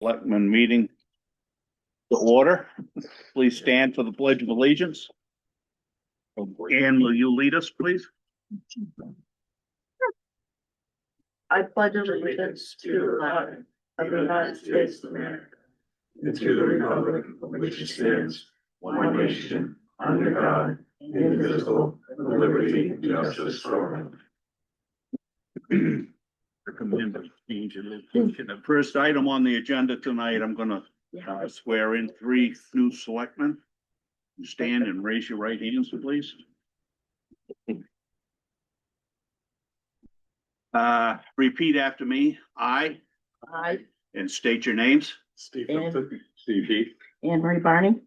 Selectmen meeting to order. Please stand for the Pledge of Allegiance. Anne, will you lead us, please? I pledge allegiance to the flag of the United States of America and to the republic for which it stands, one nation, under God, indivisible, with liberty and justice for all. The first item on the agenda tonight, I'm gonna swear in 3 new selectmen. Stand and raise your right hands, please. Repeat after me. I, and state your names. Steve Heath. Anne Marie Barney.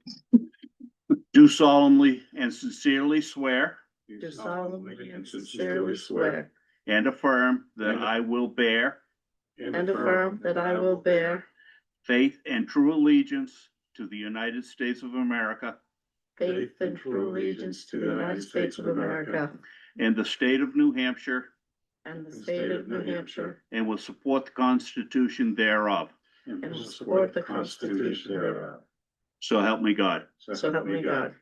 Do solemnly and sincerely swear Do solemnly and sincerely swear and affirm that I will bear and affirm that I will bear faith and true allegiance to the United States of America faith and true allegiance to the United States of America and the state of New Hampshire, and the state of New Hampshire, and will support the Constitution thereof. and will support the Constitution thereof. So help me God. So help me God.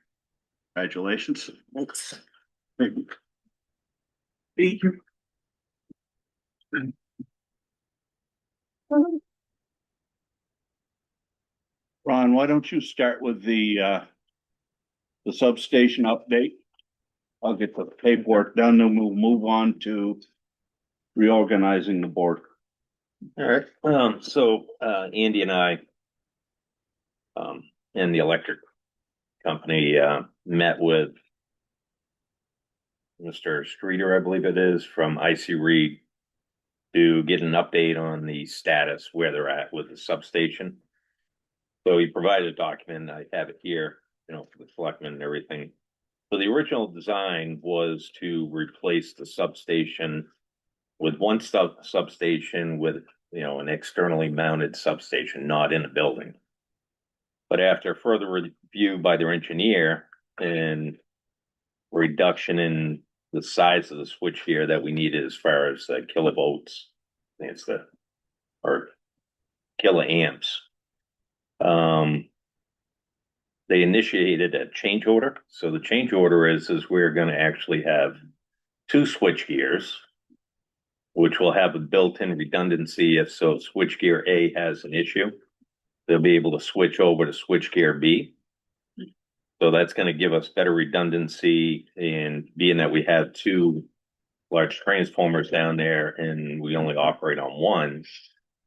Congratulations. Thanks. Thank you. Ron, why don't you start with the substation update? I'll get the paperwork done, then we'll move on to reorganizing the board. All right. Andy and I, and the electric company, met with Mr. Streeter, I believe it is, from IC Reed to get an update on the status, where they're at with the substation. So he provided a document. I have it here, for the selectmen and everything. So the original design was to replace the substation with one substation with, an externally mounted substation, not in a building. But after further review by their engineer and reduction in the size of the switchgear that we needed as far as kilovolts, I think it's or kiloamps, they initiated a change order. So the change order is we're going to actually have 2 switchgears, which will have a built-in redundancy. If so, switchgear A has an issue, they'll be able to switch over to switchgear B. So that's going to give us better redundancy, and being that we have 2 large transformers down there and we only operate on one,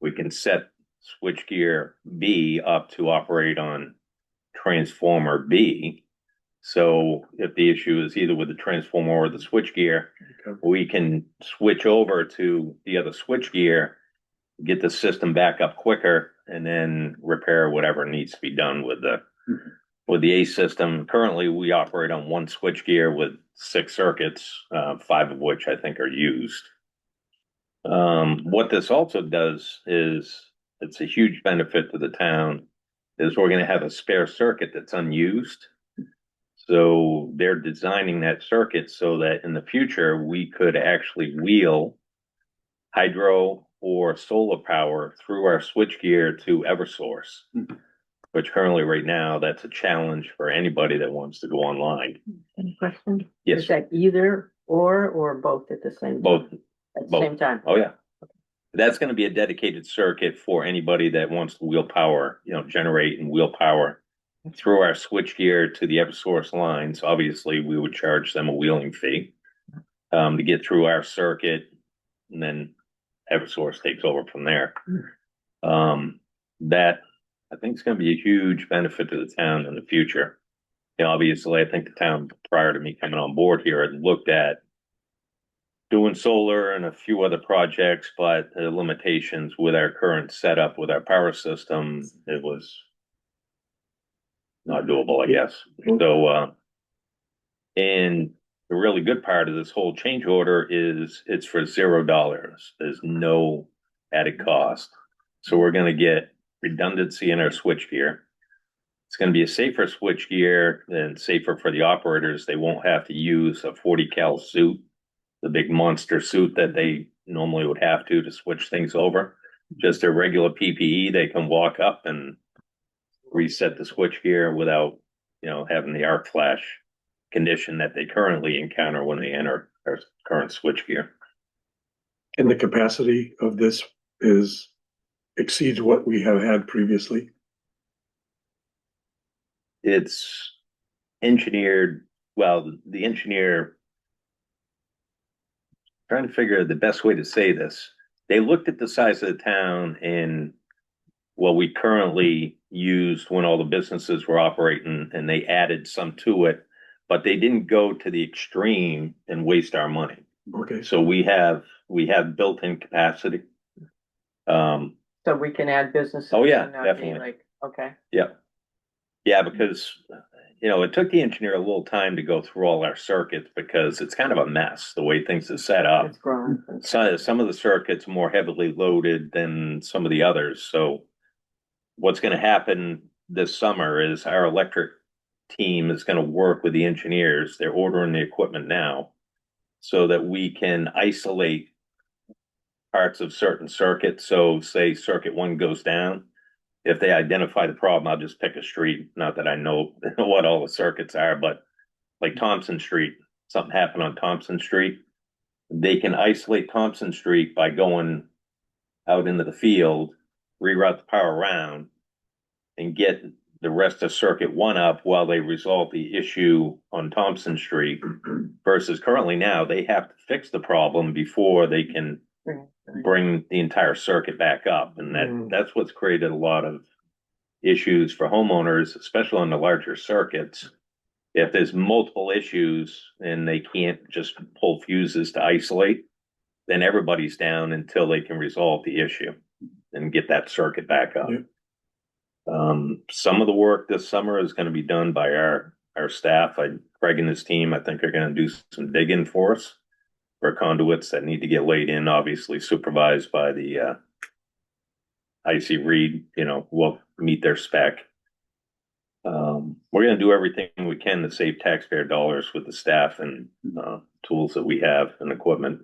we can set switchgear B up to operate on transformer B. So if the issue is either with the transformer or the switchgear, we can switch over to the other switchgear, get the system back up quicker, and then repair whatever needs to be done with the A system. Currently, we operate on 1 switchgear with 6 circuits, 5 of which I think are used. What this also does is, it's a huge benefit to the town, is we're going to have a spare circuit that's unused. So they're designing that circuit so that in the future we could actually wheel hydro or solar power through our switchgear to Eversource, which currently right now that's a challenge for anybody that wants to go online. Any question? Yes. Is that either or both at the same time? Both. At the same time? Oh yeah. That's going to be a dedicated circuit for anybody that wants to wheel power, generate and wheel power through our switchgear to the Eversource lines. Obviously, we would charge them a wheeling fee to get through our circuit, and then Eversource takes over from there. That I think is going to be a huge benefit to the town in the future. Obviously, I think the town, prior to me coming on board here, had looked at doing solar and a few other projects, but the limitations with our current setup with our power system, it was not doable, I guess. So, and the really good part of this whole change order is it's for $0. There's no added cost. So we're going to get redundancy in our switchgear. It's going to be a safer switchgear and safer for the operators. They won't have to use a 40 cal suit, the big monster suit that they normally would have to switch things over. just their regular PPE, they can walk up and reset the switchgear without, having the arc flash condition that they currently encounter when they enter our current switchgear. And the capacity of this exceeds what we have had previously. It's engineered, well, the engineer, trying to figure the best way to say this. They looked at the size of the town and what we currently used when all the businesses were operating, and they added some to it, but they didn't go to the extreme and waste our money. Okay. So we have built-in capacity. So we can add businesses. Oh, yeah, and not be definitely. Like, okay. Yeah, because, it took the engineer a little time to go through all our circuits because it's kind of a mess, the way things are set up. It's grown. Some of the circuits are more heavily loaded than some of the others. So what's going to happen this summer is our electric team is going to work with the engineers. They're ordering the equipment now so that we can isolate parts of certain circuits. So say circuit one goes down. If they identify the problem, I'll just pick a street. Not that I know what all the circuits are, but like Thompson Street, something happened on Thompson Street. They can isolate Thompson Street by going out into the field, reroute the power around, and get the rest of circuit one up while they resolve the issue on Thompson Street. Versus currently now, they have to fix the problem before they can bring the entire circuit back up. And that's what's created a lot of issues for homeowners, especially on the larger circuits. If there's multiple issues and they can't just pull fuses to isolate, then everybody's down until they can resolve the issue and get that circuit back up. Some of the work this summer is going to be done by our staff. Craig and his team, I think, are going to do some digging for us for conduits that need to get laid in, obviously supervised by the IC Reed, will meet their spec. We're going to do everything we can to save taxpayer dollars with the staff and tools that we have and equipment.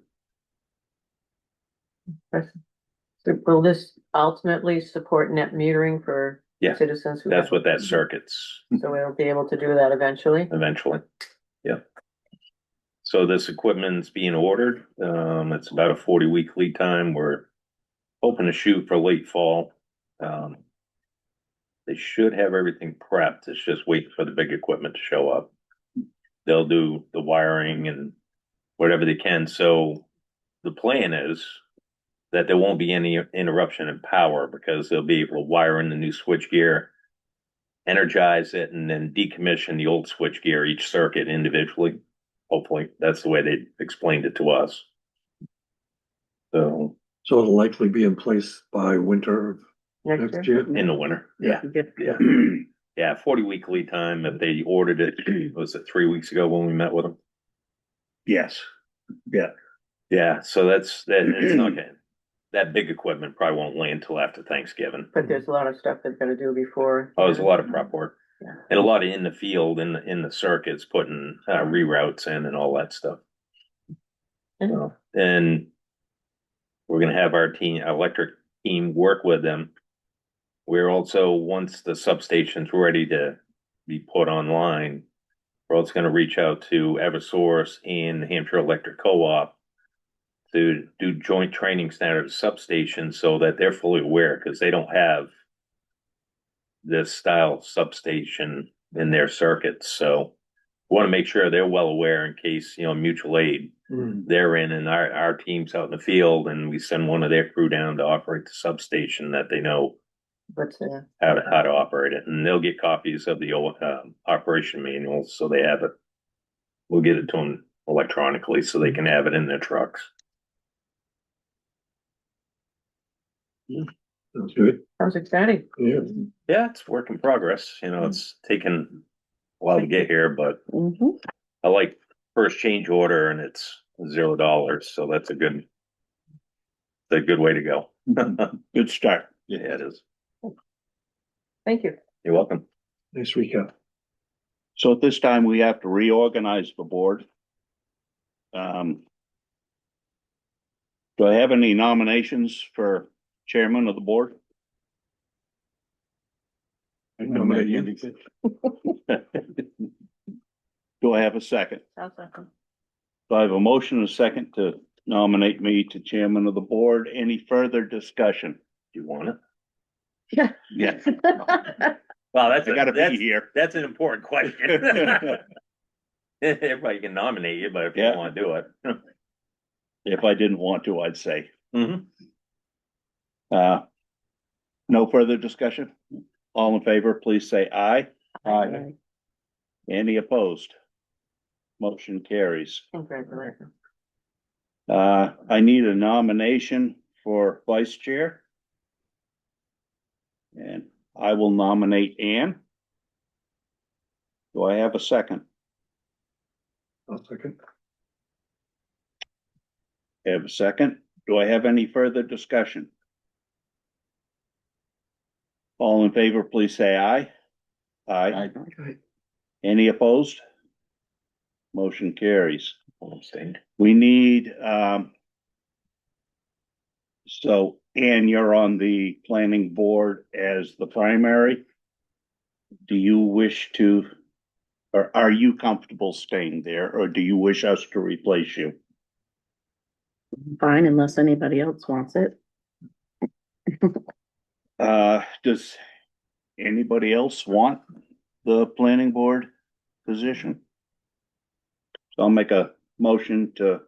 So will this ultimately support net metering for Yeah, citizens? that's what that circuit's So we'll be able to do that eventually? eventually. Yeah. So this equipment's being ordered. It's about a 40-week lead time. We're hoping to shoot for late fall. They should have everything prepped. It's just waiting for the big equipment to show up. They'll do the wiring and whatever they can. So the plan is that there won't be any interruption in power because they'll be able to wire in the new switchgear, energize it, and then decommission the old switchgear, each circuit individually. Hopefully, that's the way they explained it to us. So it'll likely be in place by winter of next year. in the winter, yeah. Yeah, 40-week lead time. If they ordered it, was it 3 weeks ago when we met with them? Yes. Yeah, so it's not gonna, that big equipment probably won't land until after Thanksgiving. But there's a lot of stuff they've got to do before. Oh, there's a lot of prep work. Yeah. And a lot of in the field, in the circuits, putting reroutes in and all that stuff. So, and we're gonna have our electric team work with them. We're also, once the substation's ready to be put online, we're also gonna reach out to Eversource and the Hampshire Electric Co-op to do joint training standard substations so that they're fully aware, because they don't have this style substation in their circuits. So we want to make sure they're well aware in case, mutual aid, they're in and our team's out in the field and we send one of their crew down to operate the substation, that they know how to operate it. And they'll get copies of the operation manuals so they have it. We'll get it to them electronically so they can have it in their trucks. Sounds good. Sounds exciting. Yeah. Yeah, it's work in progress. It's taken a while to get here, but I like first change order and it's $0. So that's a good way to go. Good start. Yeah, it is. Thank you. You're welcome. Nice recap. So at this time, we have to reorganize the board. Do I have any nominations for chairman of the board? I nominate you. Do I have a second? I'll second. Do I have a motion and a second to nominate me to chairman of the board? Any further discussion? Do you want it? Yeah. Yeah, Well, that's, I gotta be that's, here. that's an important question. Everybody can nominate you, but if you Yeah. don't wanna do it. If I didn't want to, I'd say. Mhm. No further discussion? All in favor, please say aye. Aye. Any opposed? Motion carries. Congratulations. I need a nomination for vice chair. And I will nominate Ann. Do I have a second? I'll second. Have a second. Do I have any further discussion? All in favor, please say aye. Aye. Okay. Any opposed? Motion carries. I'll abstain. We need, so Ann, you're on the planning board as the primary. Do you wish to, or are you comfortable staying there, or do you wish us to replace you? Fine, unless anybody else wants it. Does anybody else want the planning board position? So I'll make a motion to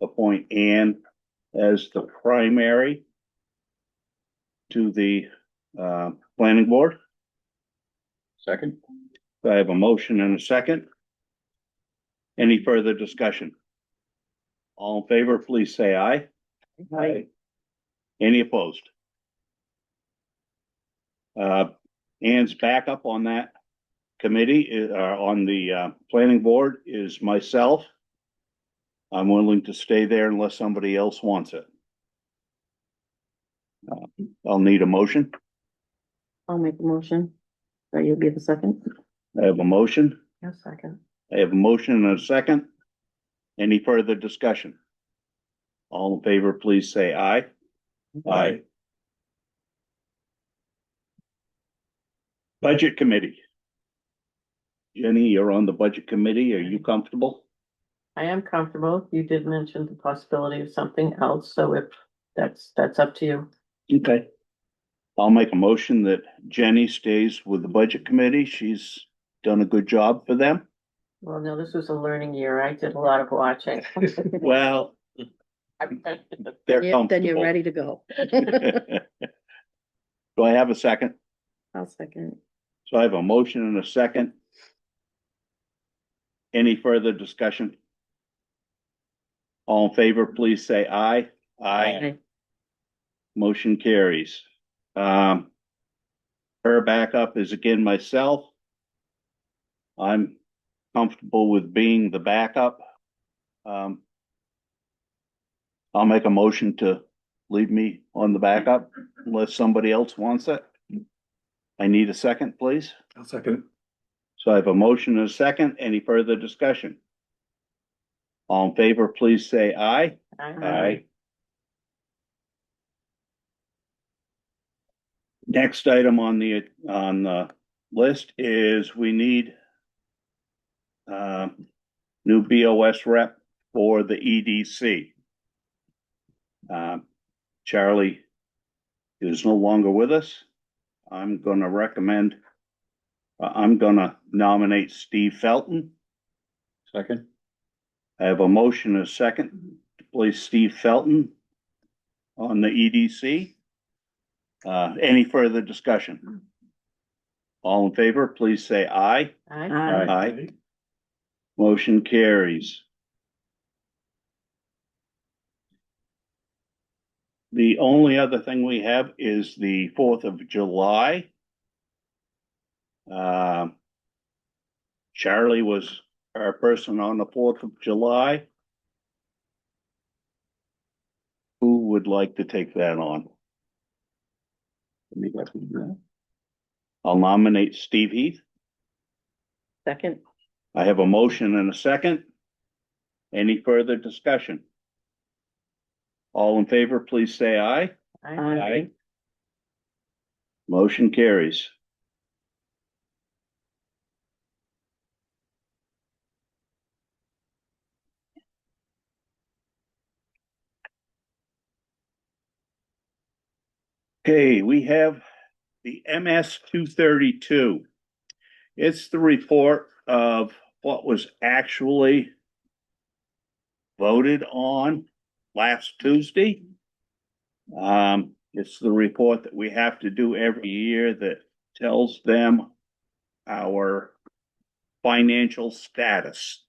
appoint Ann as the primary to the planning board. Second? I have a motion and a second. Any further discussion? All in favor, please say aye. Aye. Any opposed? Ann's backup on that committee, on the planning board is myself. I'm willing to stay there unless somebody else wants it. I'll need a motion. I'll make a motion. So you'll be the second? I have a motion. Yes, second. I have a motion and a second. Any further discussion? All in favor, please say aye. Aye. Budget committee. Jenny, you're on the budget committee. Are you comfortable? I am comfortable. You did mention the possibility of something else, so if that's up to you. Okay. I'll make a motion that Jenny stays with the budget committee. She's done a good job for them. Well, no, this was a learning year. I did a lot of watching. Well, they're comfortable. Then you're ready to go. Do I have a second? I'll second. So I have a motion and a second. Any further discussion? All in favor, please say aye. Aye. Motion carries. Her backup is again myself. I'm comfortable with being the backup. I'll make a motion to leave me on the backup unless somebody else wants it. I need a second, please. I'll second. So I have a motion and a second. Any further discussion? All in favor, please say aye. Aye. Next item on the list is we need new BOS rep for the EDC. Charlie is no longer with us. I'm gonna nominate Steve Felton. Second? I have a motion and a second to place Steve Felton on the EDC. Any further discussion? All in favor, please say aye. Aye. Aye. Motion carries. The only other thing we have is the 4th of July. Charlie was our person on the 4th of July. Who would like to take that on? I'll nominate Steve Heath. Second. I have a motion and a second. Any further discussion? All in favor, please say aye. Aye. Motion carries. Okay, we have the MS 232. It's the report of what was actually voted on last Tuesday. It's the report that we have to do every year that tells them our financial status.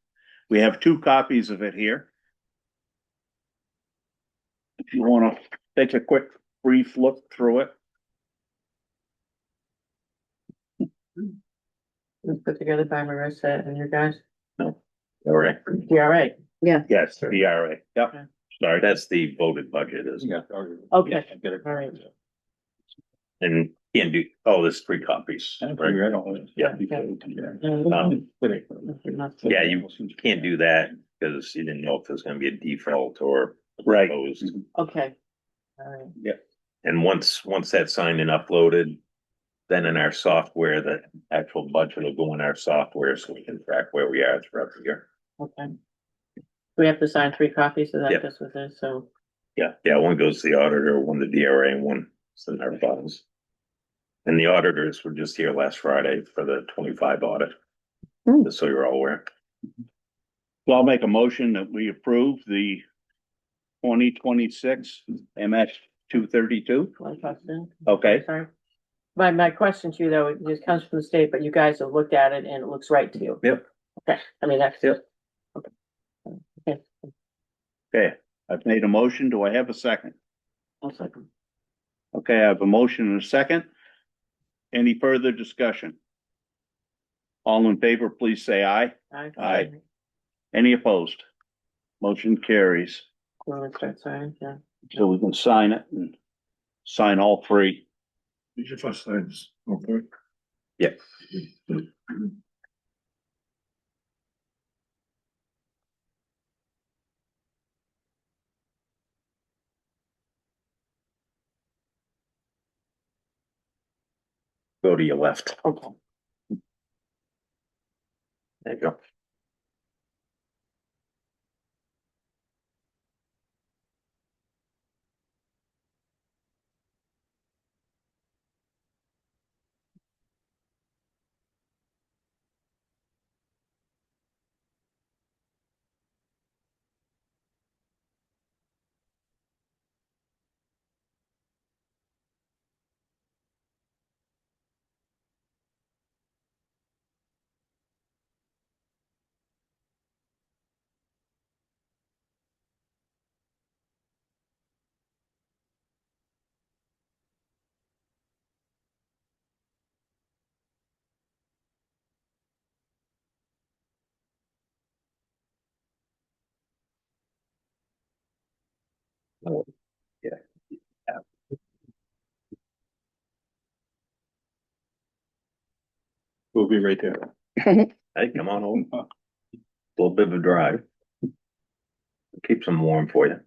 We have 2 copies of it here. If you want to take a quick, brief look through it. It's put together by Marissa and your guys. All right, DRA. Yeah. Yes, DRA. Yep. Okay. Sorry. that's the voted budget, isn't it? Okay, all right. And can't do, oh, there's 3 copies, right? Yeah. Yeah, you can't do that because you didn't know if there's gonna be a default or Right. proposed. Okay. All right. And once that's signed and uploaded, then in our software, the actual budget will go in our software so we can track where we are throughout the year. Okay. We have to sign 3 copies of that, Yep. just with this, so. Yeah, one goes to the auditor, one to DRA, and one is in our files. And the auditors were just here last Friday for the 25 audit, just so you're all aware. So I'll make a motion that we approve the 2026 MS 232. Want to toss it in? Okay. Sorry. My question to you, though, it just comes from the state, but you guys have looked at it and it looks right to you. Yep. Okay, I mean, that's. Yep. Okay. Okay, I've made a motion. Do I have a second? I'll second. Okay, I have a motion and a second. Any further discussion? All in favor, please say aye. Aye. Any opposed? Motion carries. Well, let's start signing, yeah. So we can sign it and sign all 3. These are first times. Okay. Yep. Go to your left. Okay. There you go. Yeah. We'll be right there. Hey, come on over. A little bit of a drive. Keeps them warm for you.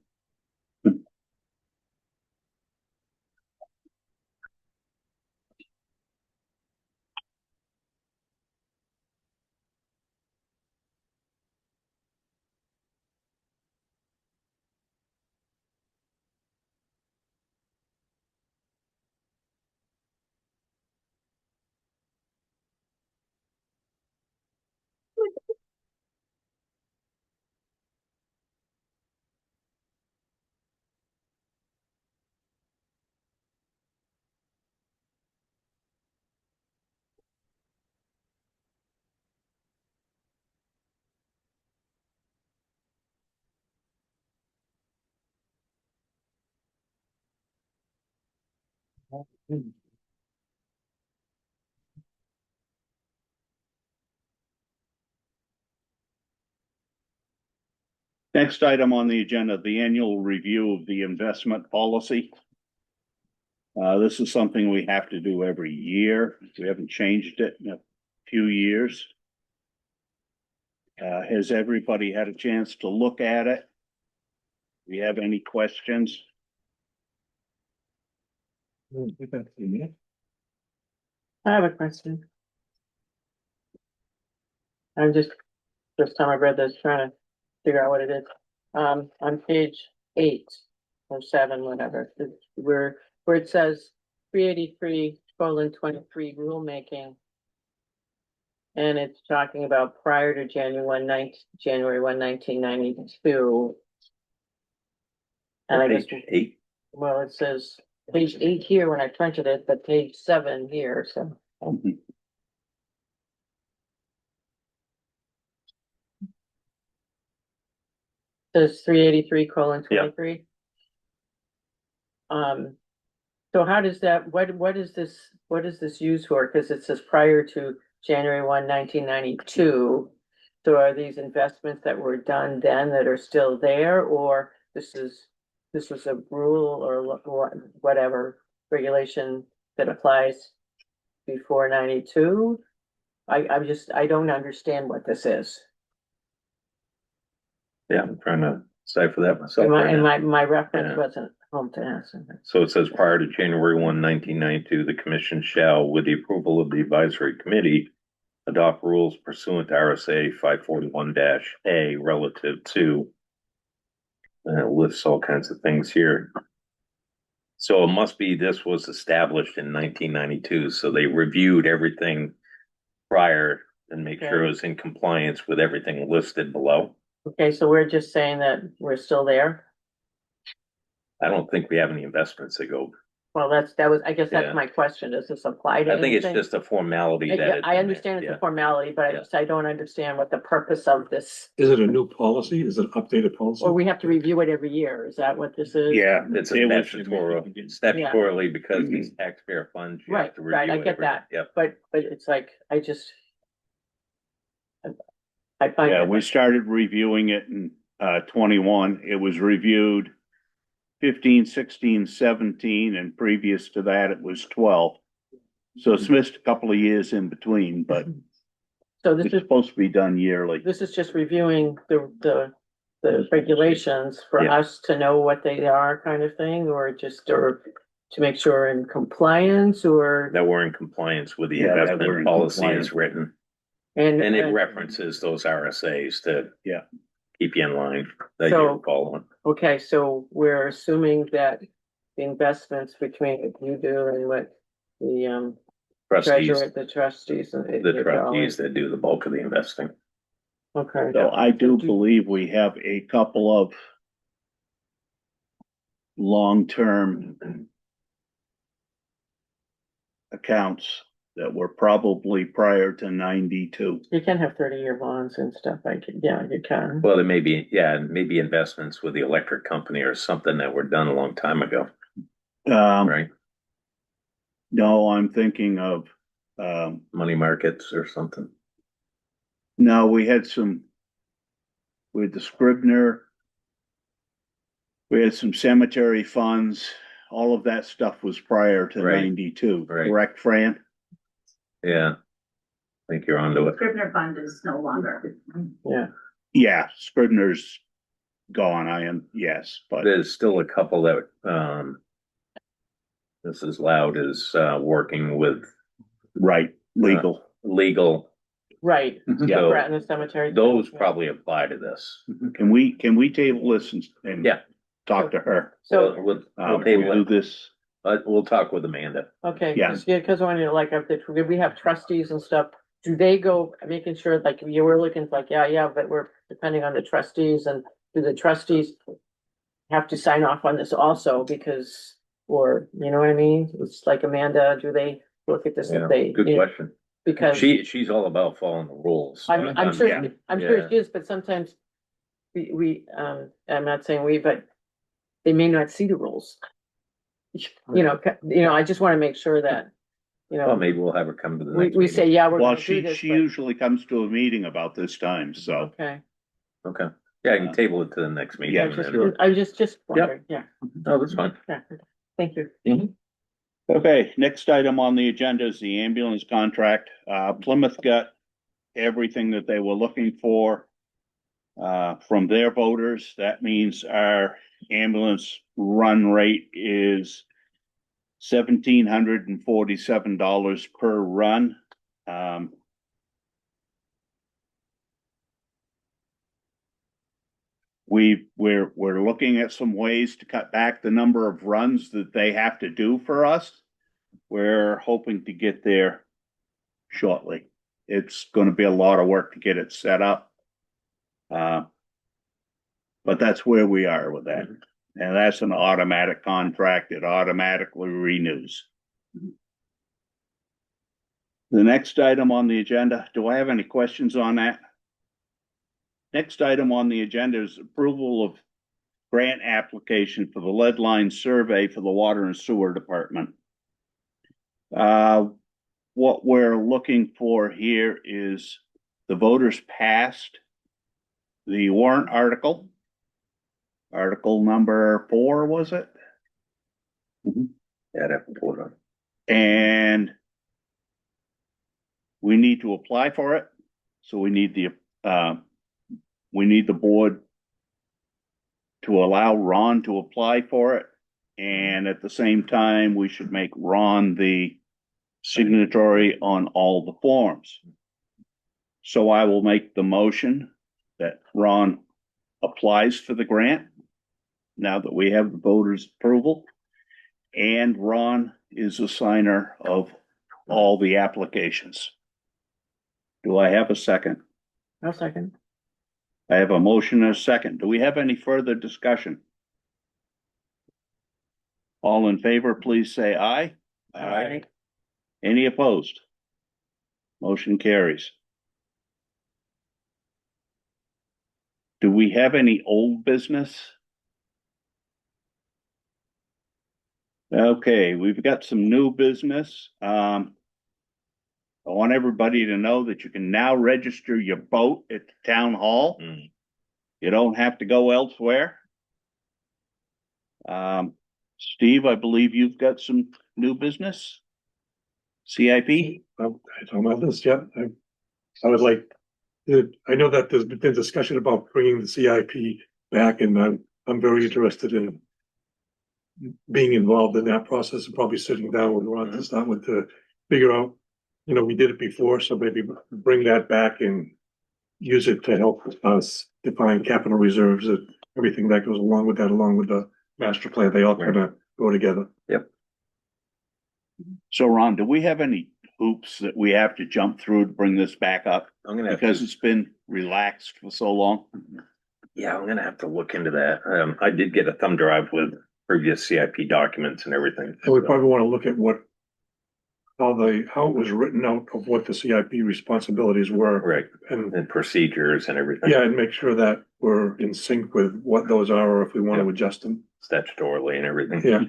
Next item on the agenda, the annual review of the investment policy. This is something we have to do every year. We haven't changed it in a few years. Has everybody had a chance to look at it? Do you have any questions? I have a question. I'm just, first time I read this, trying to figure out what it is. On page 8 or 7, whatever, where it says 383:23 rulemaking. And it's talking about prior to January 1, 1992. And I guess, Page 8, well, it says page 8 here when I printed it, but page 7 here, so. Says 383:23. So how does that, what is this used for? Cause it says prior to January 1, 1992. So are these investments that were done then that are still there, or this was a rule or whatever regulation that applies before 92? I don't understand what this is. yeah, I'm trying to decipher that myself. And right now. my reference Yeah. wasn't home to answer. So it says prior to January 1, 1992, the commission shall, with the approval of the advisory committee, adopt rules pursuant to RSA 541-A relative to, and it lists all kinds of things here. So it must be this was established in 1992, so they reviewed everything prior and make sure it was in compliance with everything listed below. Okay, so we're just saying that we're still there? I don't think we have any investments that go. Well, I guess Yeah. that's my question. Does this apply to I think it's anything? just a formality that. Yeah, it's I in understand there. it's a formality, but Yeah. I don't understand what the purpose of this, Is it a new policy? Is it an updated policy? or we have to review it every year. Is that what this is? Yeah, it's a It was- statutorily because these taxpayer funds. You have Right, to right, review I it get every- that. Yep. But it's like, I find. Yeah, it- we started reviewing it in 21. It was reviewed 15, 16, 17, and previous to that it was 12. So it's missed a couple of years in between, but So this it's is, supposed to be done yearly. this is just reviewing the regulations for Yeah. us to know what they are, kind of thing, or to make sure we're in compliance, or. That we're in compliance with the Yeah, that we're investment in policy compliance. as written. And And it references those RSAs to. Yeah. Keep you in line that So- you're following. okay, so we're assuming that the investments between what you do and what the Trustees, treasurer, the trustees. the trustees that do the bulk of the investing. Okay, So I do believe we have a couple of long-term accounts that were probably prior to 92. you can have 30-year bonds and stuff yeah, you can. Well, there may be, maybe investments with the electric company or something that were done a long time ago, right? No, I'm thinking of, Money markets or something. no, we had the Scribner. We had some cemetery funds. All of that stuff was prior to Right. 92, Right. correct, Fran? Yeah. I think you're onto it. Scribner fund is no longer. Yeah, Yeah, Scribner's gone, yes, but There's still a couple that, Mrs. Loud is, working with right, legal. legal. right, Yeah. So Grattan Cemetery. those probably apply to this. Can we table this and Yeah. talk to her? So, We'll table We'll do it. this. We'll talk with Amanda. okay, Yeah. because when you're like, we have trustees and stuff, do they go making sure, like, you were looking like, yeah, but we're depending on the trustees, and do the trustees have to sign off on this also, because, or, you know what I mean? It's like, Amanda, do they look at this, Yeah, if they, good question. because She's all about following the rules. I'm sure, yeah. I'm sure Yeah. it is, but sometimes I'm not saying we, but they may not see the rules. You know, I just want to make sure that, Well, maybe we'll have her come to the we next we meeting. say, yeah, we're Well, gonna do this, she but, usually comes to a meeting about this time, so. okay. Okay, yeah, I can table it to the next meeting. Yeah, and Just- then- I just wondering, yeah, No, that's fine. yeah, thank you. Okay, next item on the agenda is the ambulance contract. Plymouth got everything that they were looking for from their voters. That means our ambulance run rate is $1,747 per run. We're looking at some ways to cut back the number of runs that they have to do for us. We're hoping to get there shortly. It's going to be a lot of work to get it set up. But that's where we are with that. And that's an automatic contract. It automatically renews. The next item on the agenda, do I have any questions on that? Next item on the agenda is approval of grant application for the lead line survey for the water and sewer department. What we're looking for here is the voters passed the warrant article. Article number 4, was it? Yeah, that report on. And we need to apply for it. So we need the board to allow Ron to apply for it. And at the same time, we should make Ron the signatory on all the forms. So I will make the motion that Ron applies for the grant now that we have the voters' approval, and Ron is a signer of all the applications. Do I have a second? No second. I have a motion and a second. Do we have any further discussion? All in favor, please say aye. Aye. Any opposed? Motion carries. Do we have any old business? Okay, we've got some new business. I want everybody to know that you can now register your boat at the town hall. You don't have to go elsewhere. Steve, I believe you've got some new business. CIP? It's on my list, yeah. I would like, I know that there's been discussion about bringing the CIP back, and I'm very interested in being involved in that process and probably sitting down with Ron to start with to figure out, we did it before, so maybe bring that back and use it to help us define capital reserves and everything that goes along with that, along with the master plan. They all kind of go together. Yep. So Ron, do we have any hoops that we have to jump through to bring this back up? I'm gonna have Because to, it's been relaxed for so long. yeah, I'm gonna have to look into that. I did get a thumb drive with previous CIP documents and everything. And we probably want to look at how it was written out of what the CIP responsibilities were. Right, And and procedures and everything. yeah, and make sure that we're in sync with what those are, or if we want to adjust them. Statutorily and everything. Yeah,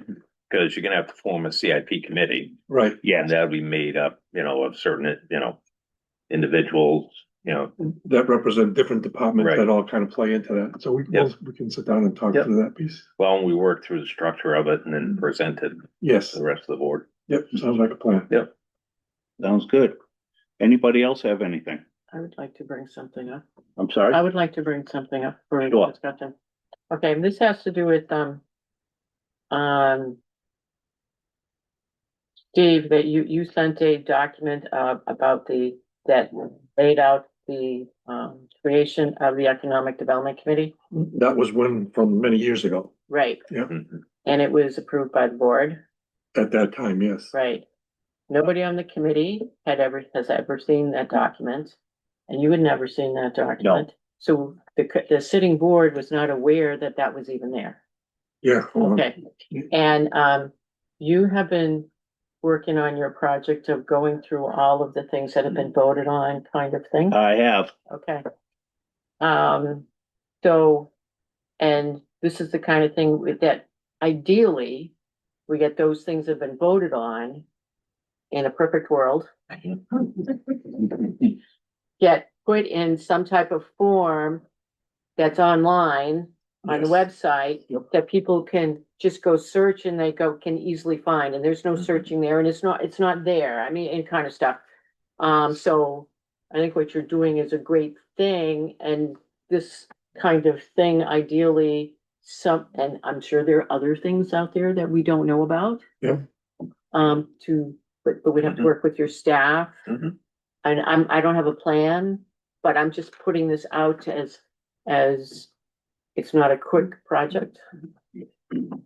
Because you're gonna have to form a CIP committee, right. and Yes, that'll be made up, of certain, individuals, That represent different departments Right. that all kind of play into that. So we can sit down and talk Yep. through that piece. well, we work through the structure of it and then present it to Yes, the rest of the board. yep, sounds like a plan. Yep. sounds good. Anybody else have anything? I would like to bring something up. I'm sorry? I would like to bring something up for Sure. discussion. Okay, this has to do with, Steve, that you sent a document, about that laid out the, creation of the Economic Development Committee. That was from many years ago. Right, Mhm. and it was approved by the board, At that time, yes. right? Nobody on the committee has ever seen that document, and you had never seen that document. So the sitting board was not aware that that was even there. Yeah. Okay, and, you have been working on your project of going through all of the things that have been voted on, kind of thing? I have. Okay. So, and this is the kind of thing that ideally, we get those things that have been voted on in a perfect world. Get put in some type of form that's online on the Yes. website Yep. that people can just go search and can easily find, and there's no searching there, and it's not there. I mean, and kind of stuff. So I think what you're doing is a great thing, and this kind of thing ideally and I'm sure there are other things out there that we don't know about. Yeah. but we'd have to work with your staff. Mhm. And I don't have a plan, but I'm just putting this out as it's not a quick project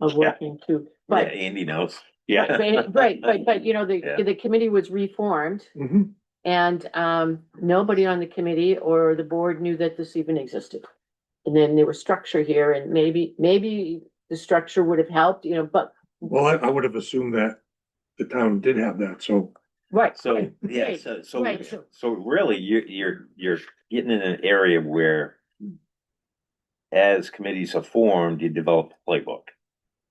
of working too, Yeah, but. Andy knows. Yeah, Right, but you know, Yeah. the committee was reformed Mhm. and, nobody on the committee or the board knew that this even existed. And then there was structure here and maybe the structure would have helped, you know, but, Well, I would have assumed that the town did have that, so. right. So, right, yeah, right, so right, so really, you're getting in an area where as committees are formed, you develop a playbook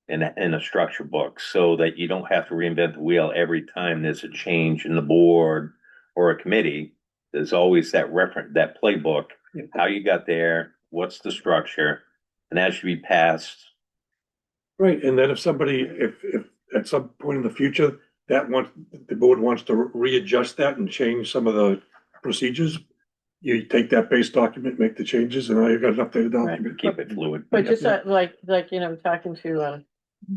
and a structure book so that you don't have to reinvent the wheel every time there's a change in the board or a committee. There's always that reference, that playbook, how you got there, what's the structure, and that should be passed. Right, and then if somebody, if at some point in the future, the board wants to readjust that and change some of the procedures, you take that base document, make the changes, and now you've got an updated document. Keep it fluid. but just like, you know, talking to,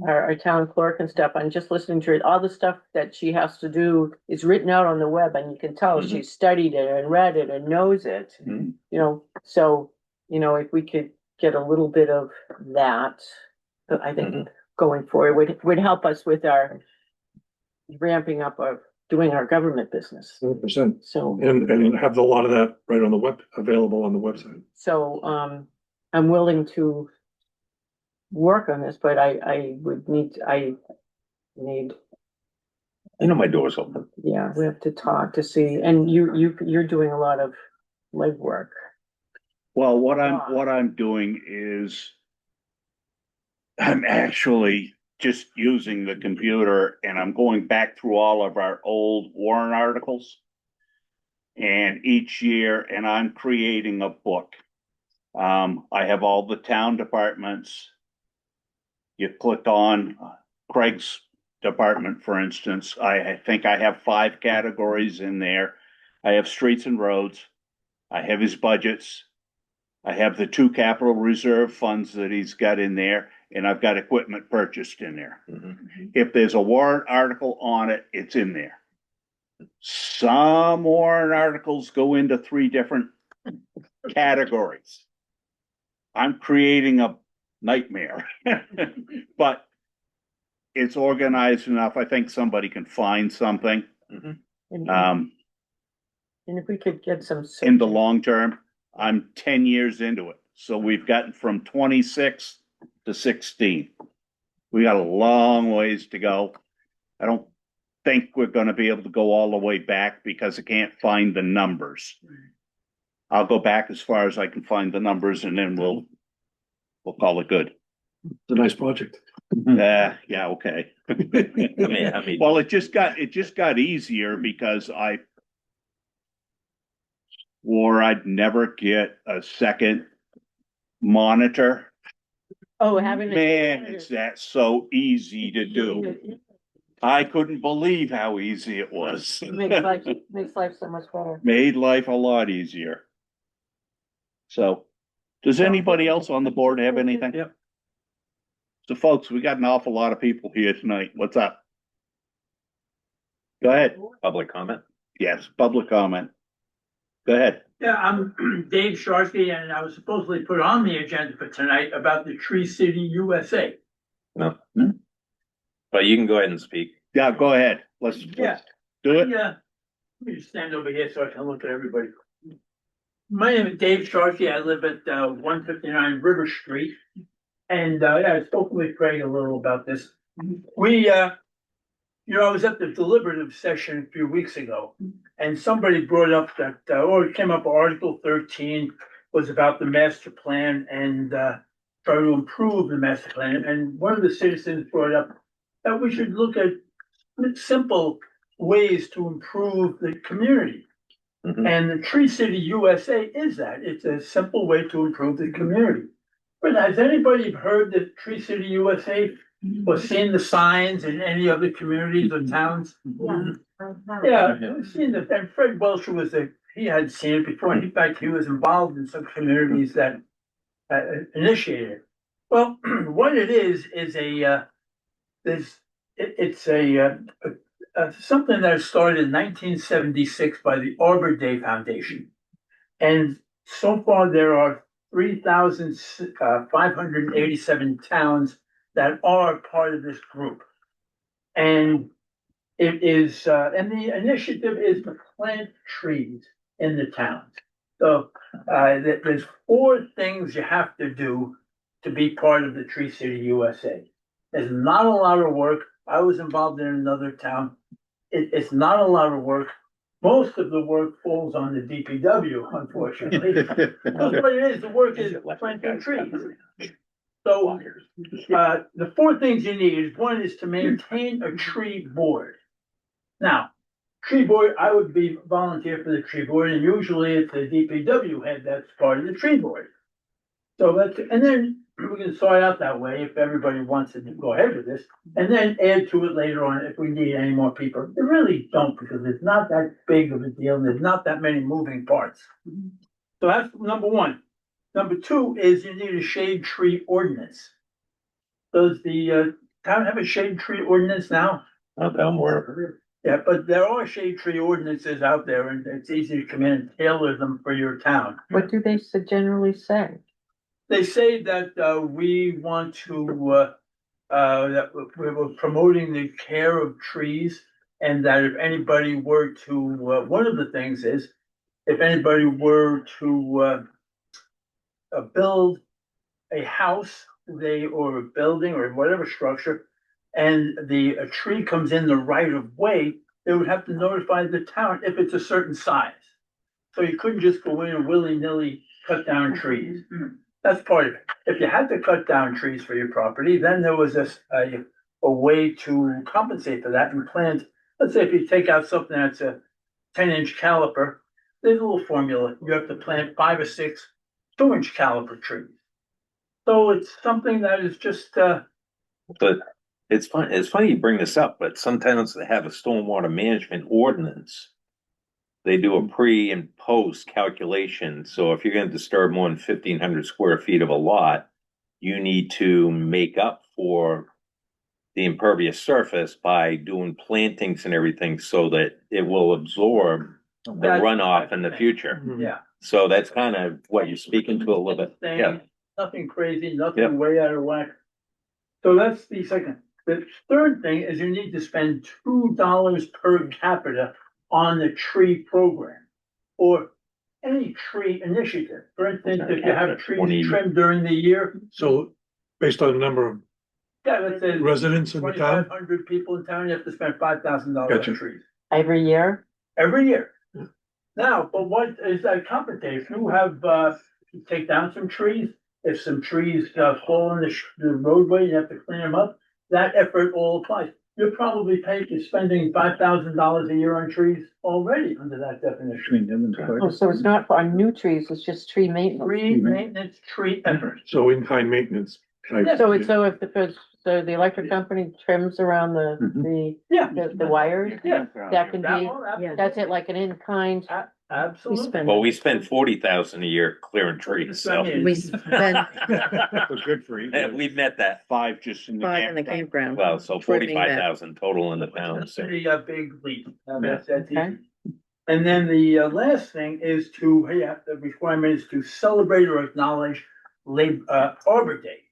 our town clerk and stuff, I'm just listening to it, all the stuff that she has to do is written out on the web and you can tell Mhm. she studied it and read it and knows it. Mhm. You know, so, you know, if we could get a little bit of that, I think Mhm. going forward would help us with our ramping up of doing our government business. 100%, So, and have a lot of that right on the web, available on the website. I'm willing to work on this, but I need, You know, my door's open. yeah, we have to talk to see, and you're doing a lot of legwork. well, what I'm doing is I'm actually just using the computer and I'm going back through all of our old warrant articles. And each year, and I'm creating a book. I have all the town departments. You click on Craig's department, for instance. I think I have 5 categories in there. I have streets and roads. I have his budgets. I have the 2 capital reserve funds that he's got in there, and I've got equipment purchased in there. Mhm. If there's a warrant article on it, it's in there. Some warrant articles go into 3 different categories. I'm creating a nightmare, but it's organized enough. I think somebody can find something. Mhm. And if we could get some. In the long term, I'm 10 years into it. So we've gotten from 26 to 16. We got a long ways to go. I don't think we're going to be able to go all the way back because I can't find the numbers. I'll go back as far as I can find the numbers and then we'll call it good. It's a nice project. Yeah, okay. I mean, Well, it just got easier because I swore I'd never get a second monitor. Oh, having. Man, is that so easy to do. I couldn't believe how easy it was. Makes life so much better. Made life a lot easier. So, does anybody else on the board have anything? Yep. So folks, we got an awful lot of people here tonight. What's up? Go ahead. public comment. Yes, public comment. Go ahead. Yeah, I'm Dave Sharkey, and I was supposedly put on the agenda for tonight about the Tree City USA. No. But you can go ahead and speak. Yeah, go ahead. Let's do it. Yeah, let me just stand over here so I can look at everybody. My name is Dave Sharkey. I live at 159 River Street, and yeah, I've spoken with Craig a little about this. We, I was at the deliberative session a few weeks ago, and somebody brought up that, or it came up, Article 13 was about the master plan and try to improve the master plan. And one of the citizens brought up that we should look at simple ways to improve the community. Mhm. And the Tree City USA is that. It's a simple way to improve the community. But has anybody heard that Tree City USA or seen the signs in any other communities or towns? Yeah, I've seen that. And Fred Welsh he had seen it before. In fact, he was involved in some communities that initiated it. Well, what it is there's it's something that started in 1976 by the Arbor Day Foundation. And so far, there are 3,587 towns that are part of this group. And it is, and the initiative is to plant trees in the towns. So there's four things you have to do to be part of the Tree City USA. There's not a lot of work. I was involved in another town. It's not a lot of work. Most of the work falls on the DPW, unfortunately. That's what it is. The work is planting trees. So the four things you need is one is to maintain a tree board. Now, tree board, I would be volunteer for the tree board, and usually it's the DPW head that's part of the tree board. So that's, and then we can start out that way if everybody wants to go ahead with this, and then add to it later on if we need any more people. They really don't, because it's not that big of a deal, and there's not that many moving parts. So that's number one. Number two is you need a shade tree ordinance. Does the town have a shade tree ordinance now? Not that I'm aware of. Yeah, but there are shade tree ordinances out there, and it's easy to come in and tailor them for your town. What do they generally say? They say that we want to that we were promoting the care of trees, and that if anybody were to one of the things is if anybody were to build a house, or a building or whatever structure, and a tree comes in the right of way, they would have to notify the town if it's a certain size. So you couldn't just go in and willy-nilly cut down trees. That's part of it. If you had to cut down trees for your property, then there was a way to compensate for that and plant. Let's say if you take out something that's a 10-inch caliper, there's a little formula. You have to plant 5 or 6 2-inch caliper trees. So it's something that is just. But it's fun. It's funny you bring this up, but sometimes they have a stormwater management ordinance. They do a pre and post calculation. So if you're going to disturb more than 1,500 square feet of a lot, you need to make up for the impervious surface by doing plantings and everything so that it will absorb the runoff in the future. Yeah. So that's kind of what you're speaking to a little bit. Yeah. Nothing crazy, nothing way out of whack. So that's the second. The third thing is you need to spend $2 per capita on the tree program or any tree initiative. For instance, if you have trees trimmed during the year. So based on the number of Yeah, let's say residents in the town? 2,500 people in town, you have to spend $5,000 Gotcha. on trees. Every year? Every year. Now, but what is that compensate? If you have, you take down some trees, if some trees fall in the roadway, you have to clean them up, that effort all applies. You're probably spending $5,000 a year on trees already under that definition. Oh, so it's not on new trees, it's just tree maintenance. Tree maintenance, tree effort. So in-kind maintenance. type. So so the electric company trims around the wires? Yeah. That can be, Yeah, that's it, like an in-kind. absolutely. Well, we spend 40,000 a year clearing trees, so. We spend That's good for you. Yeah, we've met that. 5 just in the 5 in the campground. campground. Well, so Trimming that. 45,000 total in the town. That's So. pretty big leap. That's Okay. easy. And then the last thing is the requirement is to celebrate or acknowledge Arbor Day.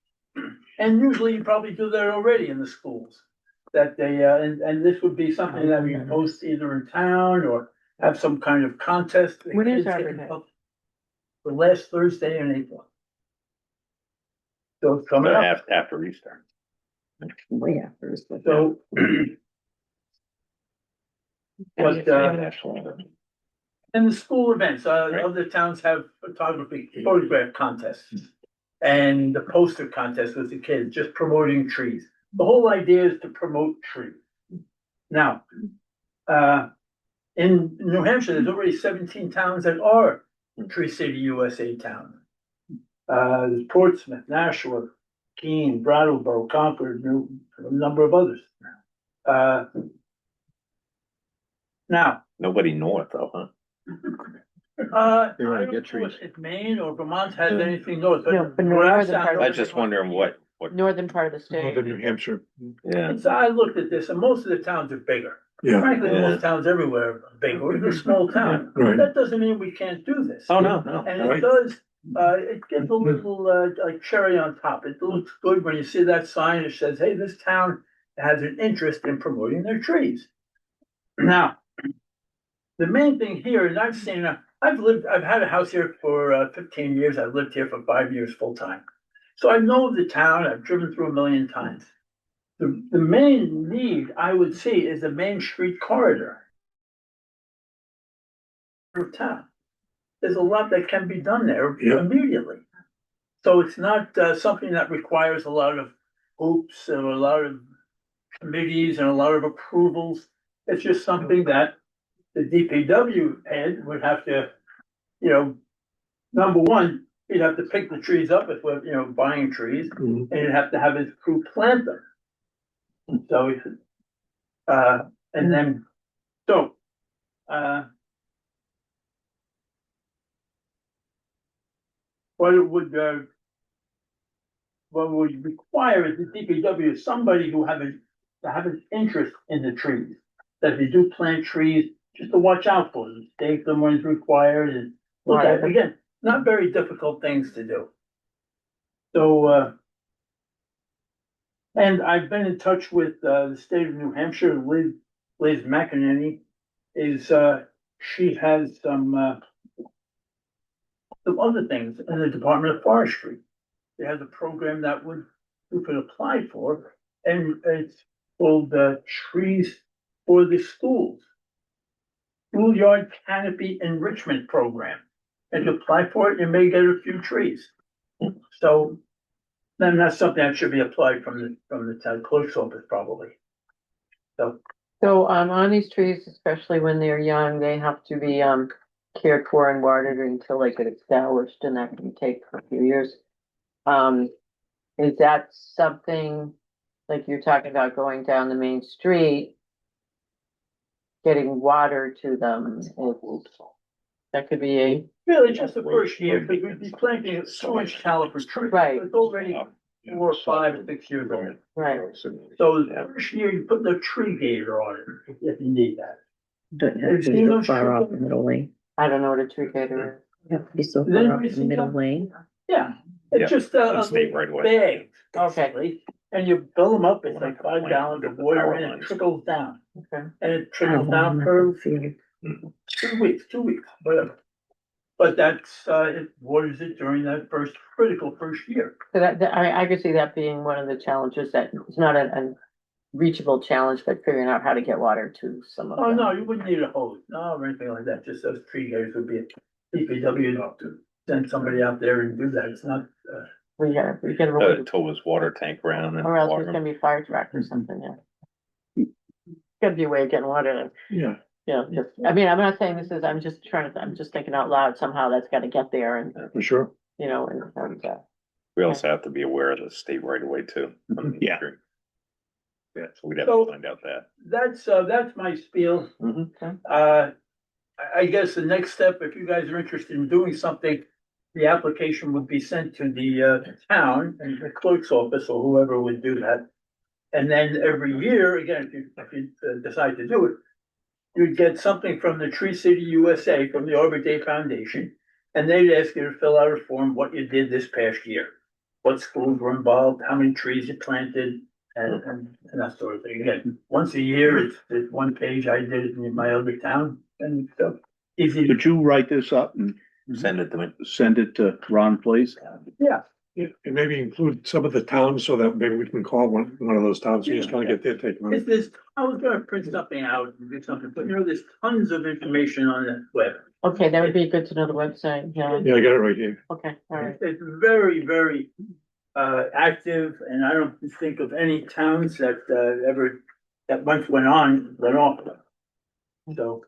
And usually you probably do that already in the schools. That they, and this would be something that we post either in town or have some kind of contest. The When is kids Arbor get Day? involved. The last Thursday in April. So it's coming up. After Easter. Way after. So. But, and the school events, other towns have photograph contests. And the poster contest with the kids, just promoting trees. The whole idea is to promote trees. Now, in New Hampshire, there's already 17 towns that are Tree City USA towns. There's Portsmouth, Nashua, Keene, Brattleboro, Concord, a number of others. Now. Nobody north though, huh? They wanna I don't get know trees. if Maine or Vermont has anything north, No, but but where I northern sound- part of I was just wondering what northern part of the state. Northern New Hampshire. Yeah, It's, I looked at this and most of the towns are bigger. Yeah, Frankly, Yeah. most towns everywhere are big. We're a small town. right. That doesn't mean we can't do this. oh, no, And no, it does, it gives a little, like cherry on top. It looks good when you see that sign that says, hey, this town has an interest in promoting their trees. Now, the main thing here, and I've seen, I've had a house here for 15 years. I've lived here for 5 years full time. So I know the town. I've driven through a million times. The main need I would see is the main street corridor of town. There's a lot that can be done there Yep. immediately. So it's not something that requires a lot of hoops and a lot of committees and a lot of approvals. It's just something that the DPW head would have to, number one, he'd have to pick the trees up if we're, buying trees, Mhm. and he'd have to have his crew plant them. So, and then, so, what would require is the DPW is somebody who have an interest in the trees. That if you do plant trees, just to watch out for them, stake them when it's required and look at it. Again, not very difficult things to do. So, and I've been in touch with, the state of New Hampshire, Liz McEnany is, she has some other things in the Department of Forestry. They has a program that you could apply for, and it's called Trees for the Schools. Schoolyard Canopy Enrichment Program. And you apply for it, you may get a few trees. So then that's something that should be applied from the town clerk's office probably. So, on these trees, especially when they're young, they have to be, cared for and watered until they get established, and that can take a few years. Is that something, like you're talking about going down the main street, getting water to them? That could be a, Really just the first year, because we'd be planting a 2-inch caliper tree. Right. It's already 4 or 5 or 6 years old. right, So the first year you put the tree gator on it, if you need that. Don't have to be so far off the middle lane. I don't know what a tree gator is. You have to be so Then we see that- lane. Yeah, Yeah, it's just a state right away. bag, Okay. basically, and you fill them up, it's like 5 gallons of water and it trickles down. Okay. And it trickles down for 2 weeks, whatever. But that's, it waters it during that critical first year. So I could see that being one of the challenges, that it's not a reachable challenge, but figuring out how to get water to some of Oh, them. no, you wouldn't need a hose, no, or anything like that, just those tree gators would be, DPW to send somebody out there and do that, it's not, We gotta avoid, tow his water tank around and or else water it's him. gonna be fire truck or something, yeah. Gotta be a way of getting water, Yeah, I mean, I'm not saying this is, I'm just thinking out loud, somehow that's gotta get there and, for sure. We also have to be aware of the state right away too. Yeah. Yeah, so we'd have So- to find out that. that's my spiel. Mhm. I guess the next step, if you guys are interested in doing something, the application would be sent to the town and the clerk's office or whoever would do that. And then every year, again, if you decide to do it, you'd get something from the Tree City USA, from the Arbor Day Foundation. And they'd ask you to fill out a form, what you did this past year. What schools were involved, how many trees you planted, and that sort of thing. Again, once a year, it's 1 page. I did it in my other town, and so easy. Could you write this up and Send it to me. send it to Ron, please? Yeah, Yeah, and maybe include some of the towns so that maybe we can call one of those towns and just trying to get their take on it. I was gonna print something out and do something, but there's tons of information on the web. Okay, that would be good to know the website, yeah, Yeah, I got it right here. okay, all right. It's very, very active, and I don't think of any towns that that once went off. So.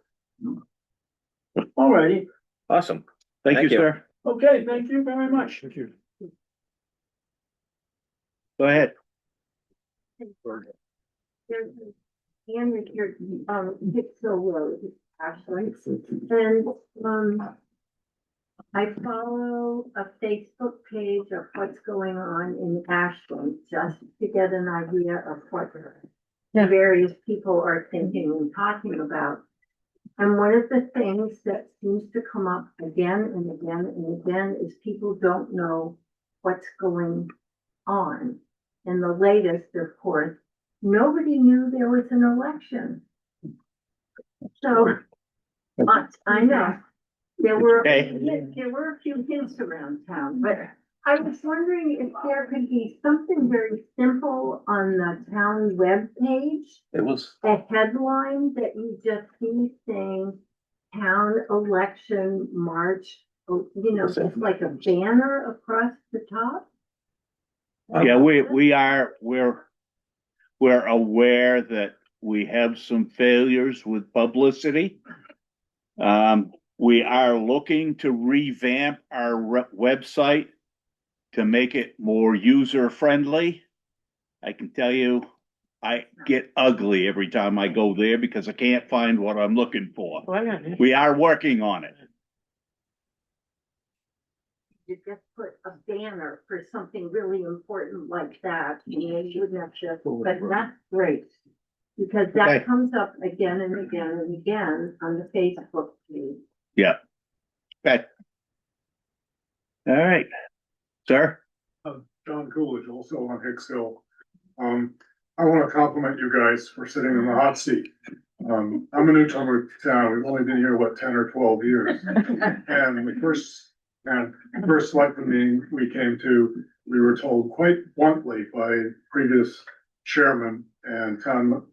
Alrighty, Awesome. Thank you, Thank you. sir. okay, thank you very much. Thank you. Go ahead. And your, Dixville Road, actually, and, I follow a Facebook page of what's going on in Ashland, just to get an idea of what Yeah. various people are thinking and talking about. And one of the things that seems to come up again and again and again is people don't know what's going on. And the latest, of course, nobody knew there was an election. So, I know, there were a few hints around town, but I was wondering if there could be something very simple on the town webpage, It was, a headline that you just see saying town election march, you know, just like a banner across the top. Yeah, we're aware that we have some failures with publicity. We are looking to revamp our website to make it more user friendly. I can tell you, I get ugly every time I go there because I can't find what I'm looking for. We are working on it. You just put a banner for something really important like that, and you wouldn't have to, but that's great. Because that Okay. comes up again and again and again on the Facebook page. Yeah. Okay. All right, sir. John Coolidge, also on Hicks Hill. I want to compliment you guys for sitting in the hot seat. I'm a newcomer to town. We've only been here, 10 or 12 years. And the first selectman meeting we came to, we were told quite bluntly by previous chairman and town,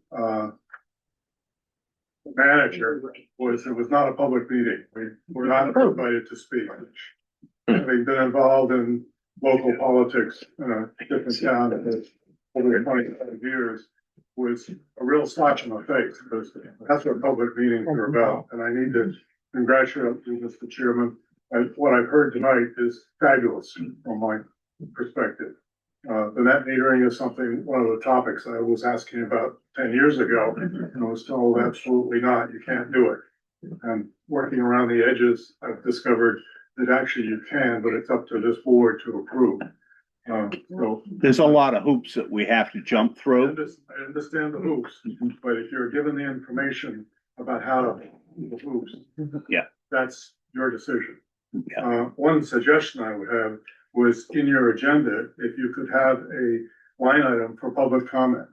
manager, was it was not a public meeting. We were not invited to speak. Having been involved in local politics in a different town over 25 years was a real slap in the face, because that's what public meetings are about. And I need to congratulate you, Mr. Chairman. And what I've heard tonight is fabulous from my perspective. The net metering is one of the topics I was asking about 10 years ago, and I was told absolutely not, you can't do it. And working around the edges, I've discovered that actually you can, but it's up to this board to approve. So There's a lot of hoops that we have to jump I through. understand the hoops, but if you're given the information about how to do the hoops, Yeah. that's your decision. Yeah. One suggestion I would have was in your agenda, if you could have a line item for public comment.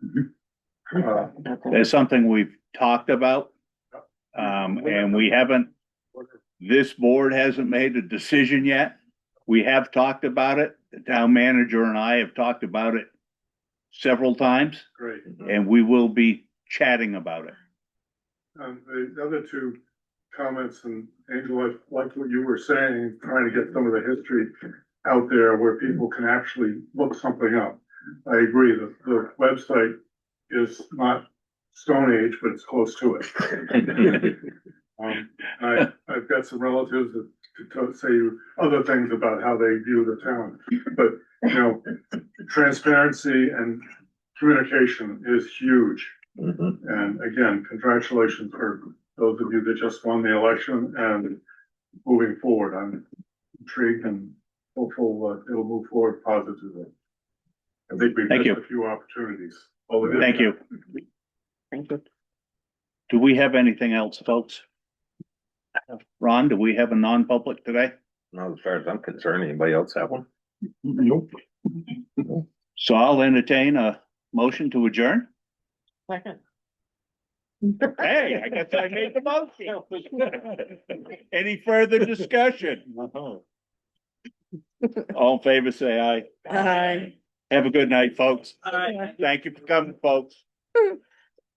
There's something we've talked about. And we haven't, this board hasn't made a decision yet. We have talked about it. The town manager and I have talked about it several times, Great. and we will be chatting about it. The other two comments, and Angel, I like what you were saying, trying to get some of the history out there where people can actually look something up. I agree that the website is not Stone Age, but it's close to it. I've got some relatives that could say other things about how they view the town, but you know, transparency and communication is huge. And again, congratulations for those of you that just won the election and moving forward. I'm intrigued and hopeful it'll move forward positively. I think we've Thank missed you. a few opportunities. Thank you. Thank you. Do we have anything else, folks? Ron, do we have a non-public today? not as far as I'm concerned. Anybody else have one? Nope. So I'll entertain a motion to adjourn. Second. Hey, I guess I made the motion. Any further discussion? All in favor, say aye. Aye. Have a good night, folks. All right. Thank you for coming, folks.